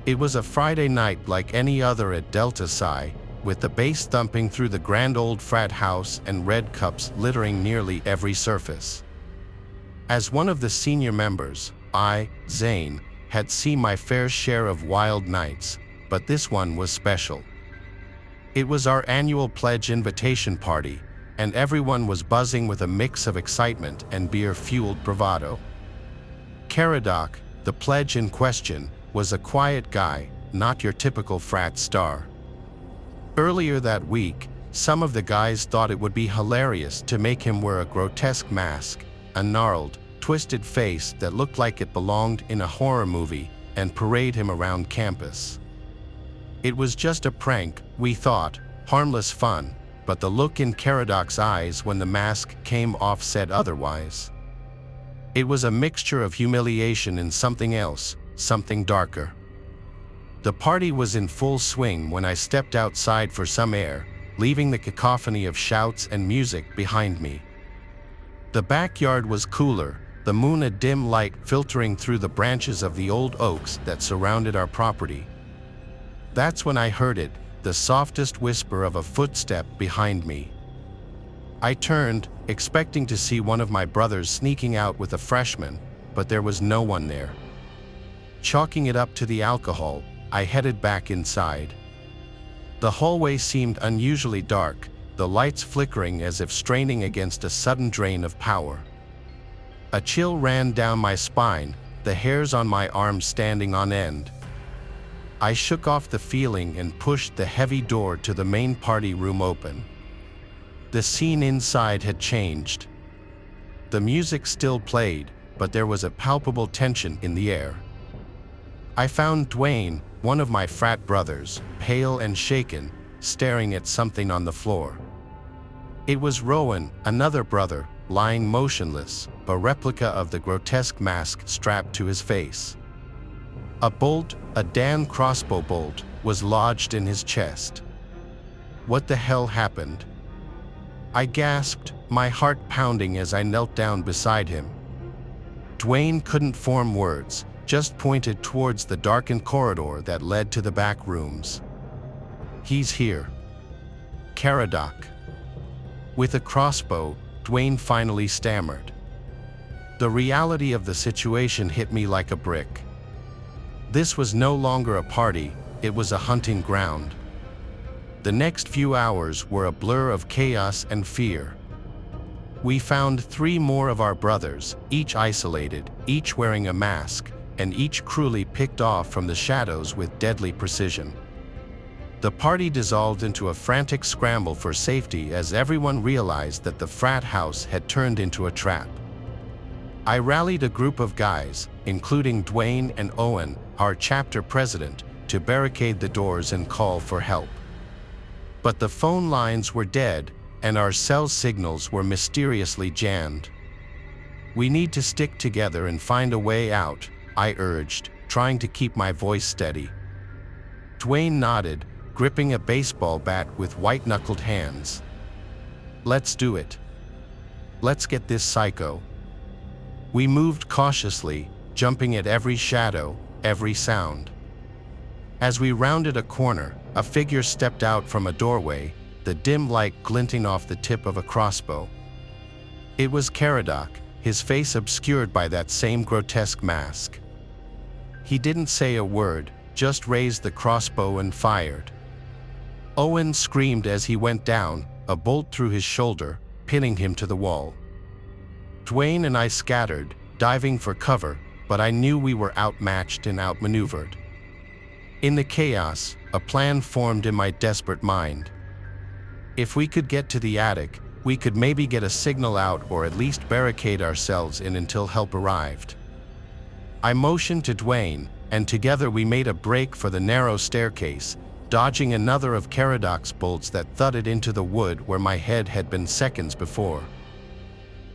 It was a Friday night like any other at Delta Psi, with the bass thumping through the grand old frat house and red cups littering nearly every surface. As one of the senior members, I, Zane, had seen my fair share of wild nights, but this one was special. It was our annual pledge invitation party, and everyone was buzzing with a mix of excitement and beer-fueled bravado. Caradoc, the pledge in question, was a quiet guy, not your typical frat star. Earlier that week, some of the guys thought it would be hilarious to make him wear a grotesque mask, a gnarled, twisted face that looked like it belonged in a horror movie, and parade him around campus. It was just a prank, we thought, harmless fun, but the look in Caradoc's eyes when the mask came off said otherwise. It was a mixture of humiliation and something else, something darker. The party was in full swing when I stepped outside for some air, leaving the cacophony of shouts and music behind me. The backyard was cooler, the moon a dim light filtering through the branches of the old oaks that surrounded our property. That's when I heard it, the softest whisper of a footstep behind me. I turned, expecting to see one of my brothers sneaking out with a freshman, but there was no one there. Chalking it up to the alcohol, I headed back inside. The hallway seemed unusually dark, the lights flickering as if straining against a sudden drain of power. A chill ran down my spine, the hairs on my arms standing on end. I shook off the feeling and pushed the heavy door to the main party room open. The scene inside had changed. The music still played, but there was a palpable tension in the air. I found Dwayne, one of my frat brothers, pale and shaken, staring at something on the floor. It was Rowan, another brother, lying motionless, a replica of the grotesque mask strapped to his face. A bolt, a Dan crossbow bolt, was lodged in his chest. What the hell happened? I gasped, my heart pounding as I knelt down beside him. Dwayne couldn't form words, just pointed towards the darkened corridor that led to the back rooms. He's here. Caradoc. With a crossbow, Dwayne finally stammered. The reality of the situation hit me like a brick. This was no longer a party, it was a hunting ground. The next few hours were a blur of chaos and fear. We found 3 more of our brothers, each isolated, each wearing a mask, and each cruelly picked off from the shadows with deadly precision. The party dissolved into a frantic scramble for safety as everyone realized that the frat house had turned into a trap. I rallied a group of guys, including Dwayne and Owen, our chapter president, to barricade the doors and call for help. But the phone lines were dead, and our cell signals were mysteriously jammed. We need to stick together and find a way out, I urged, trying to keep my voice steady. Dwayne nodded, gripping a baseball bat with white-knuckled hands. Let's do it. Let's get this psycho. We moved cautiously, jumping at every shadow, every sound. As we rounded a corner, a figure stepped out from a doorway, the dim light glinting off the tip of a crossbow. It was Caradoc, his face obscured by that same grotesque mask. He didn't say a word, just raised the crossbow and fired. Owen screamed as he went down, a bolt through his shoulder, pinning him to the wall. Dwayne and I scattered, diving for cover, but I knew we were outmatched and outmaneuvered. In the chaos, a plan formed in my desperate mind. If we could get to the attic, we could maybe get a signal out or at least barricade ourselves in until help arrived. I motioned to Dwayne, and together we made a break for the narrow staircase, dodging another of Caradoc's bolts that thudded into the wood where my head had been seconds before.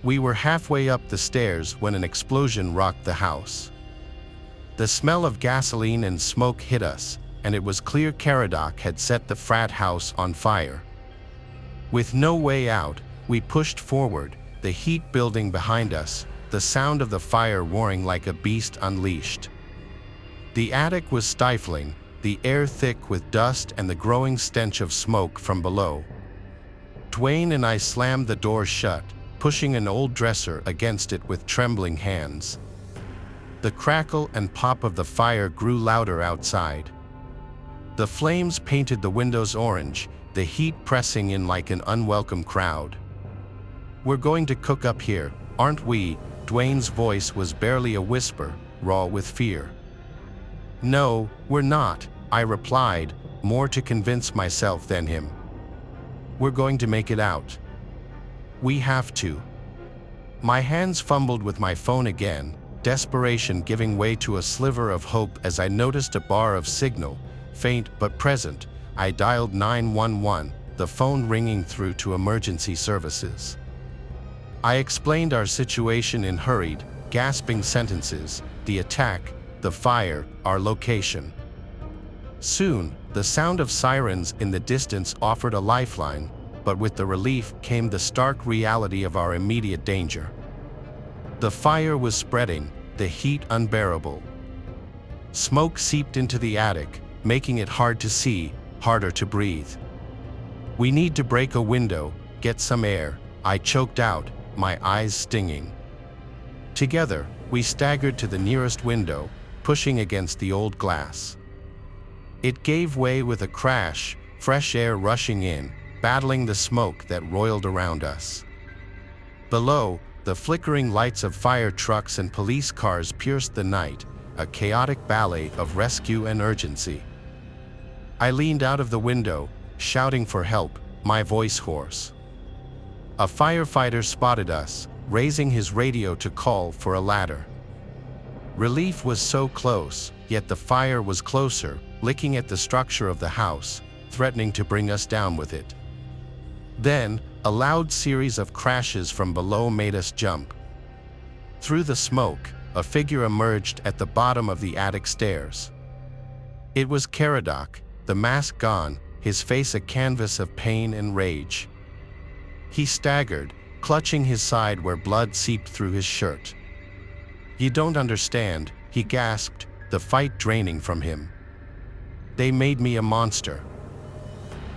We were halfway up the stairs when an explosion rocked the house. The smell of gasoline and smoke hit us, and it was clear Caradoc had set the frat house on fire. With no way out, we pushed forward, the heat building behind us, the sound of the fire roaring like a beast unleashed. The attic was stifling, the air thick with dust and the growing stench of smoke from below. Dwayne and I slammed the door shut, pushing an old dresser against it with trembling hands. The crackle and pop of the fire grew louder outside. The flames painted the windows orange, the heat pressing in like an unwelcome crowd. "We're going to cook up here, aren't we?" Dwayne's voice was barely a whisper, raw with fear. "No, we're not," I replied, more to convince myself than him. "We're going to make it out. We have to." My hands fumbled with my phone again, desperation giving way to a sliver of hope as I noticed a bar of signal, faint but present. I dialed 911, the phone ringing through to emergency services. I explained our situation in hurried, gasping sentences: the attack, the fire, our location. Soon, the sound of sirens in the distance offered a lifeline, but with the relief came the stark reality of our immediate danger. The fire was spreading, the heat unbearable. Smoke seeped into the attic, making it hard to see, harder to breathe. "We need to break a window, get some air," I choked out, my eyes stinging. Together, we staggered to the nearest window, pushing against the old glass. It gave way with a crash, fresh air rushing in, battling the smoke that roiled around us. Below, the flickering lights of fire trucks and police cars pierced the night, a chaotic ballet of rescue and urgency. I leaned out of the window, shouting for help, my voice hoarse. A firefighter spotted us, raising his radio to call for a ladder. Relief was so close, yet the fire was closer, licking at the structure of the house, threatening to bring us down with it. Then, a loud series of crashes from below made us jump. Through the smoke, a figure emerged at the bottom of the attic stairs. It was Caradoc, the mask gone, his face a canvas of pain and rage. He staggered, clutching his side where blood seeped through his shirt. "You don't understand," he gasped, the fight draining from him. "They made me a monster."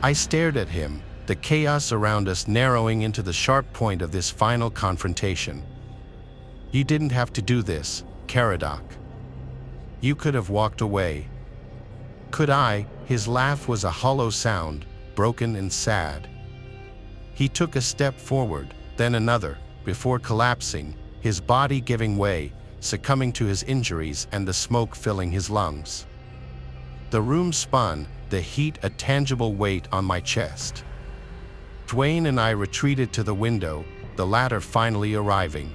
I stared at him, the chaos around us narrowing into the sharp point of this final confrontation. "You didn't have to do this, Caradoc. You could have walked away." "Could I?" His laugh was a hollow sound, broken and sad. He took a step forward, then another, before collapsing, his body giving way, succumbing to his injuries and the smoke filling his lungs. The room spun, the heat a tangible weight on my chest. Dwayne and I retreated to the window, the ladder finally arriving.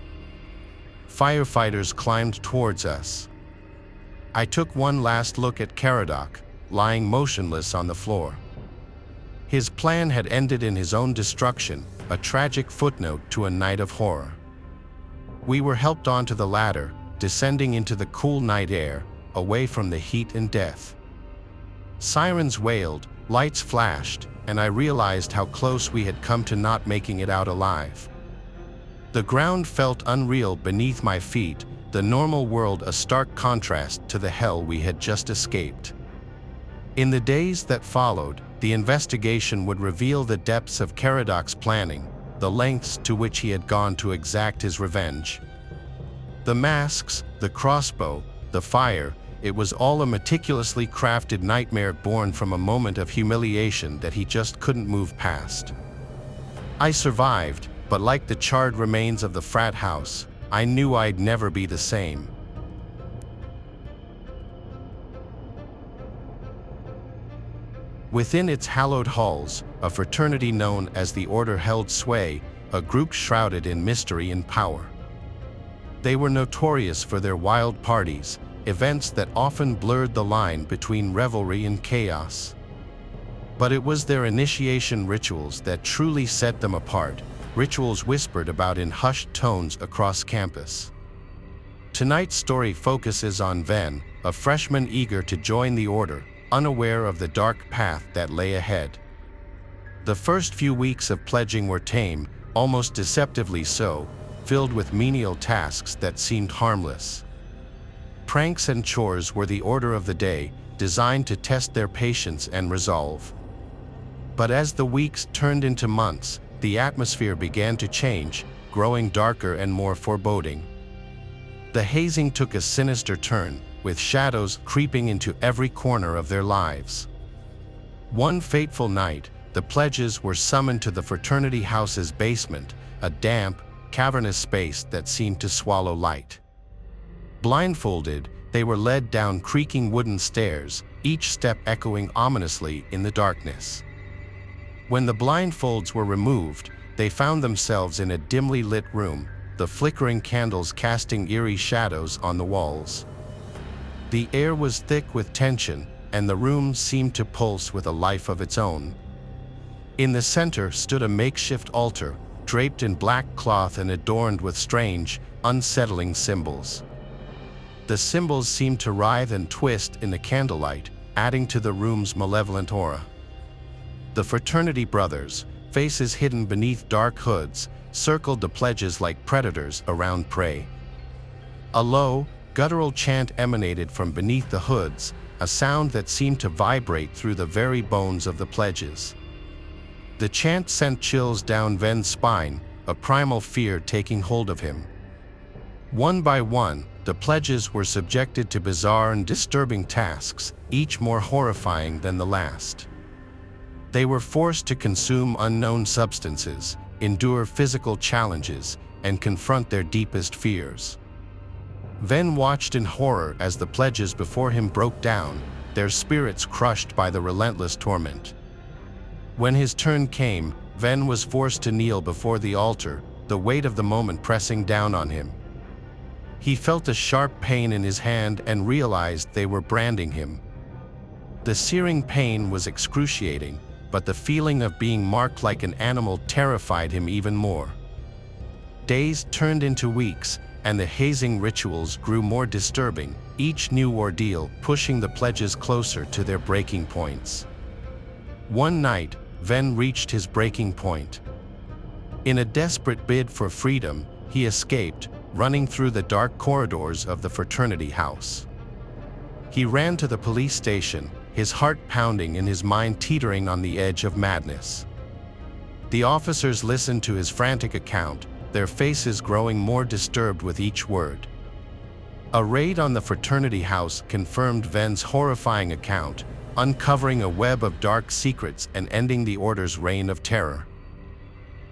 Firefighters climbed towards us. I took one last look at Caradoc, lying motionless on the floor. His plan had ended in his own destruction, a tragic footnote to a night of horror. We were helped onto the ladder, descending into the cool night air, away from the heat and death. Sirens wailed, lights flashed, and I realized how close we had come to not making it out alive. The ground felt unreal beneath my feet, the normal world a stark contrast to the hell we had just escaped. In the days that followed, the investigation would reveal the depths of Caradoc's planning, the lengths to which he had gone to exact his revenge. The masks, the crossbow, the fire, it was all a meticulously crafted nightmare born from a moment of humiliation that he just couldn't move past. I survived, but like the charred remains of the frat house, I knew I'd never be the same. Within its hallowed halls, a fraternity known as the Order held sway, a group shrouded in mystery and power. They were notorious for their wild parties, events that often blurred the line between revelry and chaos. But it was their initiation rituals that truly set them apart, rituals whispered about in hushed tones across campus. Tonight's story focuses on Ven, a freshman eager to join the Order, unaware of the dark path that lay ahead. The first few weeks of pledging were tame, almost deceptively so, filled with menial tasks that seemed harmless. Pranks and chores were the order of the day, designed to test their patience and resolve. But as the weeks turned into months, the atmosphere began to change, growing darker and more foreboding. The hazing took a sinister turn, with shadows creeping into every corner of their lives. One fateful night, the pledges were summoned to the fraternity house's basement, a damp, cavernous space that seemed to swallow light. Blindfolded, they were led down creaking wooden stairs, each step echoing ominously in the darkness. When the blindfolds were removed, they found themselves in a dimly lit room, the flickering candles casting eerie shadows on the walls. The air was thick with tension, and the room seemed to pulse with a life of its own. In the center stood a makeshift altar, draped in black cloth and adorned with strange, unsettling symbols. The symbols seemed to writhe and twist in the candlelight, adding to the room's malevolent aura. The fraternity brothers, faces hidden beneath dark hoods, circled the pledges like predators around prey. A low, guttural chant emanated from beneath the hoods, a sound that seemed to vibrate through the very bones of the pledges. The chant sent chills down Ven's spine, a primal fear taking hold of him. One by one, the pledges were subjected to bizarre and disturbing tasks, each more horrifying than the last. They were forced to consume unknown substances, endure physical challenges, and confront their deepest fears. Ven watched in horror as the pledges before him broke down, their spirits crushed by the relentless torment. When his turn came, Ven was forced to kneel before the altar, the weight of the moment pressing down on him. He felt a sharp pain in his hand and realized they were branding him. The searing pain was excruciating, but the feeling of being marked like an animal terrified him even more. Days turned into weeks, and the hazing rituals grew more disturbing, each new ordeal pushing the pledges closer to their breaking points. One night, Ven reached his breaking point. In a desperate bid for freedom, he escaped, running through the dark corridors of the fraternity house. He ran to the police station, his heart pounding and his mind teetering on the edge of madness. The officers listened to his frantic account, their faces growing more disturbed with each word. A raid on the fraternity house confirmed Ven's horrifying account, uncovering a web of dark secrets and ending the order's reign of terror.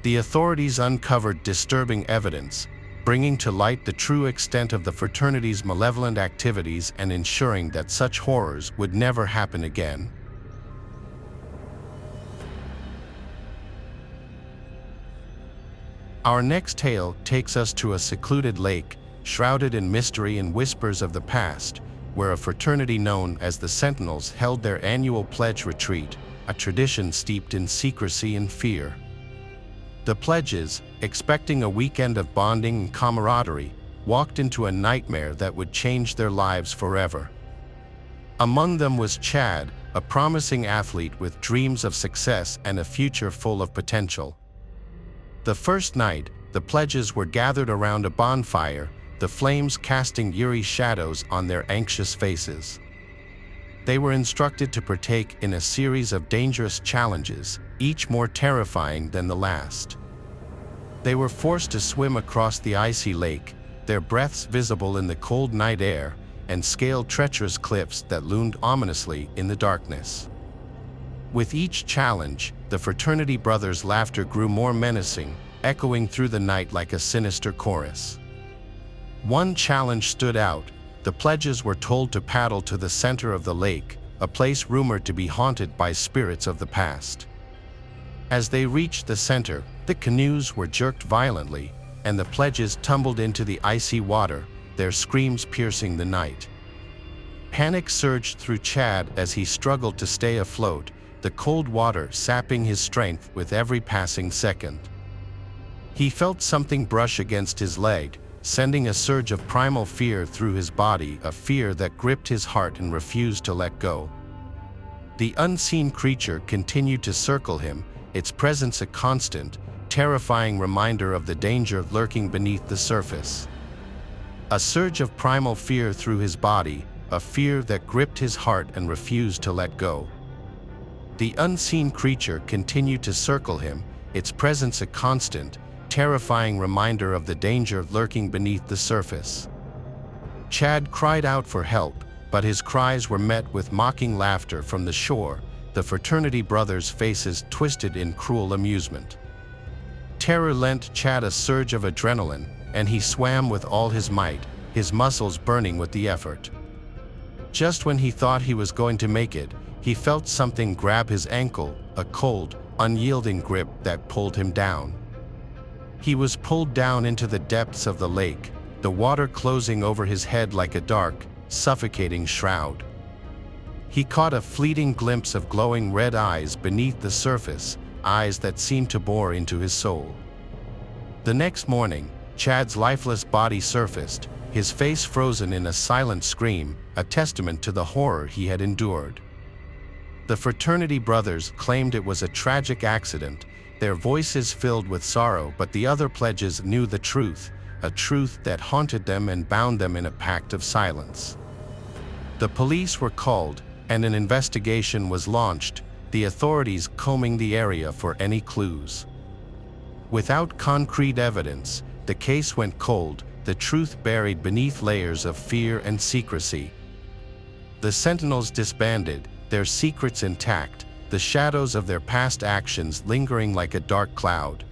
The authorities uncovered disturbing evidence, bringing to light the true extent of the fraternity's malevolent activities and ensuring that such horrors would never happen again. Our next tale takes us to a secluded lake, shrouded in mystery and whispers of the past, where a fraternity known as the Sentinels held their annual pledge retreat, a tradition steeped in secrecy and fear. The pledges, expecting a weekend of bonding and camaraderie, walked into a nightmare that would change their lives forever. Among them was Chad, a promising athlete with dreams of success and a future full of potential. The first night, the pledges were gathered around a bonfire, the flames casting eerie shadows on their anxious faces. They were instructed to partake in a series of dangerous challenges, each more terrifying than the last. They were forced to swim across the icy lake, their breaths visible in the cold night air, and scale treacherous cliffs that loomed ominously in the darkness. With each challenge, the fraternity brothers' laughter grew more menacing, echoing through the night like a sinister chorus. One challenge stood out. The pledges were told to paddle to the center of the lake, a place rumored to be haunted by spirits of the past. As they reached the center, the canoes were jerked violently, and the pledges tumbled into the icy water, their screams piercing the night. Panic surged through Chad as he struggled to stay afloat, the cold water sapping his strength with every passing second. He felt something brush against his leg, sending a surge of primal fear through his body, a fear that gripped his heart and refused to let go. The unseen creature continued to circle him, its presence a constant, terrifying reminder of the danger lurking beneath the surface. A surge of primal fear through his body, a fear that gripped his heart and refused to let go. The unseen creature continued to circle him, its presence a constant, terrifying reminder of the danger lurking beneath the surface. Chad cried out for help, but his cries were met with mocking laughter from the shore, the fraternity brothers' faces twisted in cruel amusement. Terror lent Chad a surge of adrenaline, and he swam with all his might, his muscles burning with the effort. Just when he thought he was going to make it, he felt something grab his ankle, a cold, unyielding grip that pulled him down. He was pulled down into the depths of the lake, the water closing over his head like a dark, suffocating shroud. He caught a fleeting glimpse of glowing red eyes beneath the surface, eyes that seemed to bore into his soul. The next morning, Chad's lifeless body surfaced, his face frozen in a silent scream, a testament to the horror he had endured. The fraternity brothers claimed it was a tragic accident, their voices filled with sorrow, but the other pledges knew the truth, a truth that haunted them and bound them in a pact of silence. The police were called, and an investigation was launched, the authorities combing the area for any clues. Without concrete evidence, the case went cold, the truth buried beneath layers of fear and secrecy. The Sentinels disbanded, their secrets intact, the shadows of their past actions lingering like a dark cloud.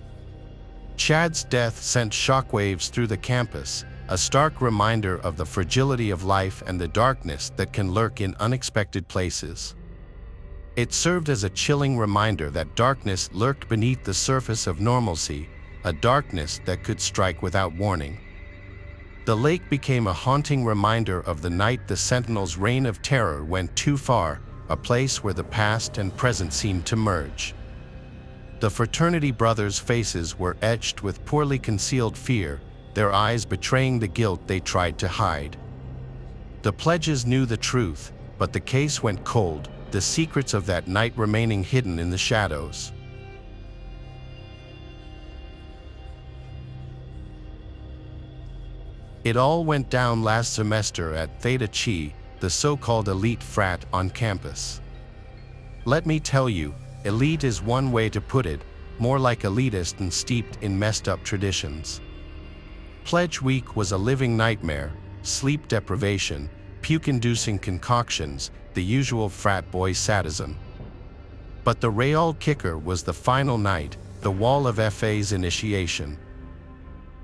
Chad's death sent shockwaves through the campus, a stark reminder of the fragility of life and the darkness that can lurk in unexpected places. It served as a chilling reminder that darkness lurked beneath the surface of normalcy, a darkness that could strike without warning. The lake became a haunting reminder of the night the Sentinels' reign of terror went too far, a place where the past and present seemed to merge. The fraternity brothers' faces were etched with poorly concealed fear, their eyes betraying the guilt they tried to hide. The pledges knew the truth, but the case went cold, the secrets of that night remaining hidden in the shadows. It all went down last semester at Theta Chi, the so-called elite frat on campus. Let me tell you, elite is one way to put it, more like elitist and steeped in messed up traditions. Pledge week was a living nightmare, sleep deprivation, puke-inducing concoctions, the usual frat boy sadism. But the real kicker was the final night, the wall of FA's initiation.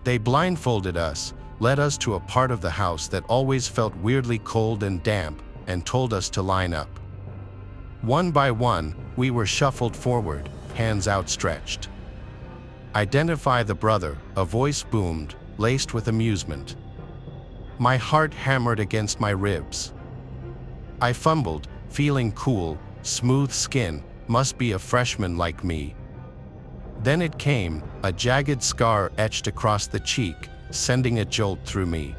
They blindfolded us, led us to a part of the house that always felt weirdly cold and damp, and told us to line up. One by one, we were shuffled forward, hands outstretched. "Identify the brother," a voice boomed, laced with amusement. My heart hammered against my ribs. I fumbled, feeling cool, smooth skin, must be a freshman like me. Then it came, a jagged scar etched across the cheek, sending a jolt through me.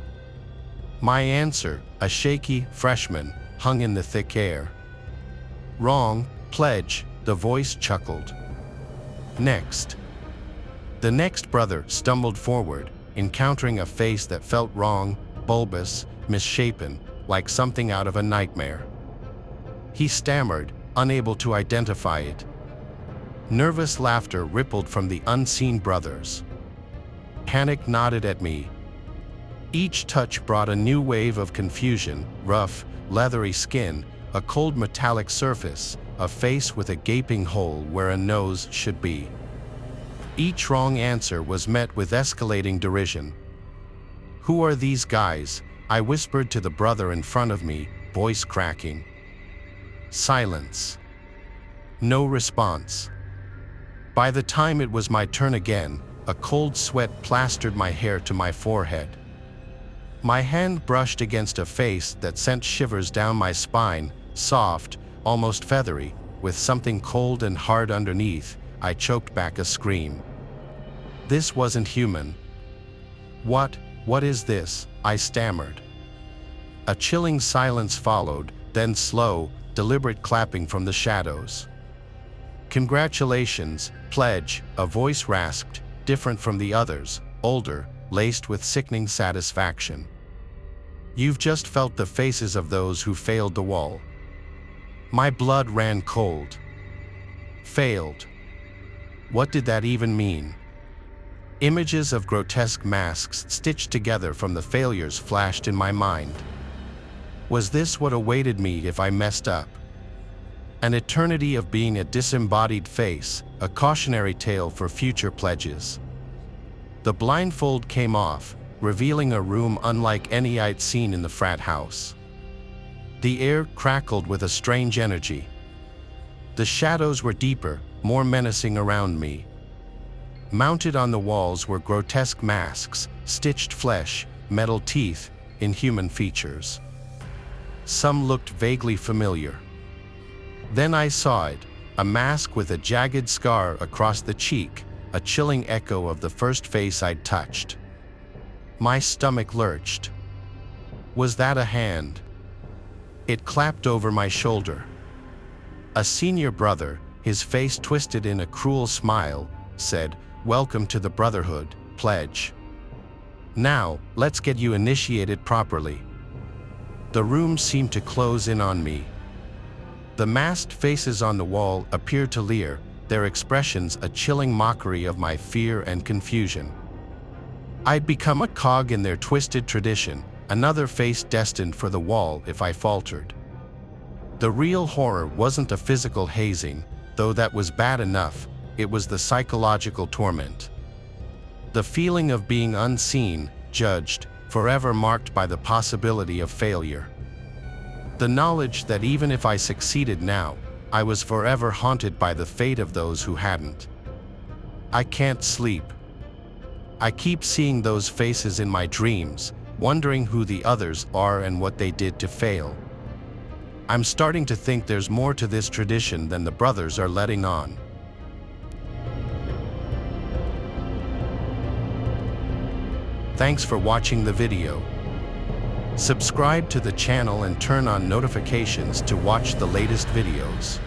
My answer, a shaky freshman, hung in the thick air. "Wrong, pledge," the voice chuckled. "Next." The next brother stumbled forward, encountering a face that felt wrong, bulbous, misshapen, like something out of a nightmare. He stammered, unable to identify it. Nervous laughter rippled from the unseen brothers. Panic nodded at me. Each touch brought a new wave of confusion, rough, leathery skin, a cold metallic surface, a face with a gaping hole where a nose should be. Each wrong answer was met with escalating derision. "Who are these guys?" I whispered to the brother in front of me, voice cracking. Silence. No response. By the time it was my turn again, a cold sweat plastered my hair to my forehead. My hand brushed against a face that sent shivers down my spine, soft, almost feathery, with something cold and hard underneath. I choked back a scream. This wasn't human. What is this?" I stammered. A chilling silence followed, then slow, deliberate clapping from the shadows. "Congratulations, pledge," a voice rasped, different from the others, older, laced with sickening satisfaction. You've just felt the faces of those who failed the wall. My blood ran cold. Failed. What did that even mean? Images of grotesque masks stitched together from the failures flashed in my mind. Was this what awaited me if I messed up? An eternity of being a disembodied face, a cautionary tale for future pledges. The blindfold came off, revealing a room unlike any I'd seen in the frat house. The air crackled with a strange energy. The shadows were deeper, more menacing around me. Mounted on the walls were grotesque masks, stitched flesh, metal teeth, inhuman features. Some looked vaguely familiar. Then I saw it, a mask with a jagged scar across the cheek, a chilling echo of the first face I'd touched. My stomach lurched. Was that a hand? It clapped over my shoulder. A senior brother, his face twisted in a cruel smile, said, "Welcome to the Brotherhood, pledge. Now, let's get you initiated properly." The room seemed to close in on me. The masked faces on the wall appeared to leer, their expressions a chilling mockery of my fear and confusion. I'd become a cog in their twisted tradition, another face destined for the wall if I faltered. The real horror wasn't a physical hazing, though that was bad enough. It was the psychological torment. The feeling of being unseen, judged, forever marked by the possibility of failure. The knowledge that even if I succeeded now, I was forever haunted by the fate of those who hadn't. I can't sleep. I keep seeing those faces in my dreams, wondering who the others are and what they did to fail. I'm starting to think there's more to this tradition than the brothers are letting on. Thanks for watching the video. Subscribe to the channel and turn on notifications to watch the latest videos.